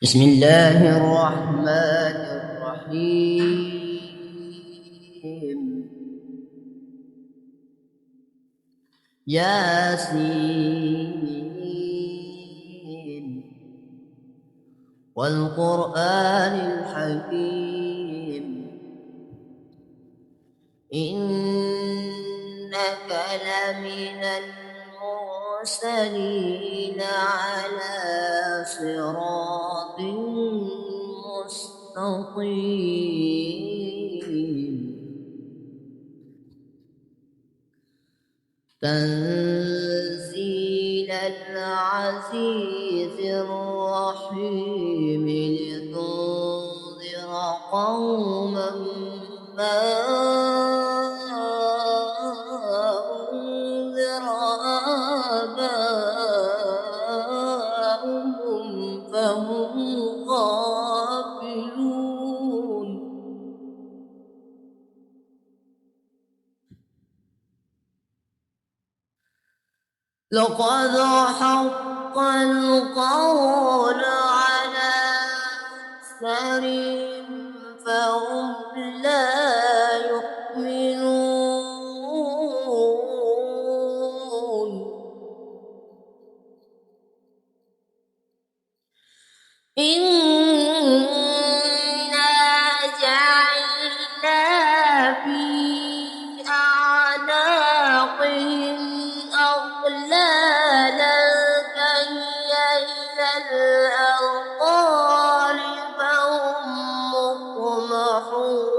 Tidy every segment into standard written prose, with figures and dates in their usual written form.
بسم الله الرحمن الرحيم. ياسين والقرآن الحكيم إنك لمن المرسلين على صراط مستقيم تنزيل العزيز الرحيم لتنذر قوما ما أنذر آباؤهم فهم غافلون. لقد حق القول على أكثرهم فهم لا يؤمنون. إنا جعلنا في أعناقهم أغلالا فهي إلى الأذقان فهم مقمحون.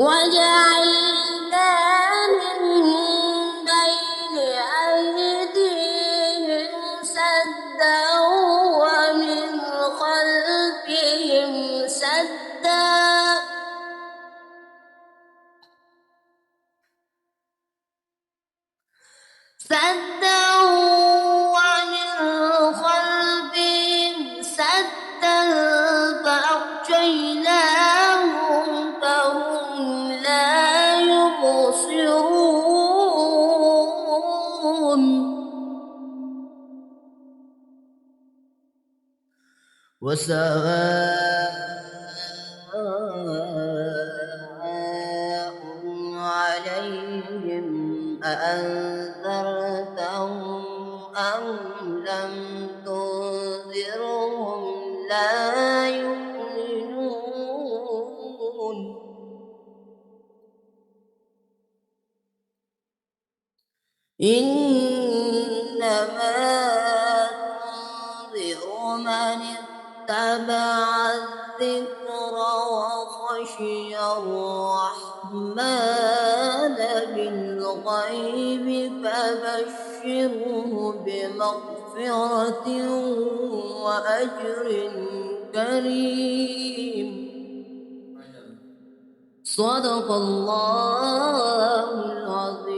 وجعلنا من بين أيديهم سدا ومن خلفهم سدا ومن خلفهم سدا فأغشيناهم فهم لا يبصرون. وسواء عليهم أأنذرتهم أم لم تنذرهم لا يؤمنون. إنما تنذر من اتبع الذكر وخشي الرحمن بالغيب فبشره بمغفرة وأجر كريم. صدق الله العظيم.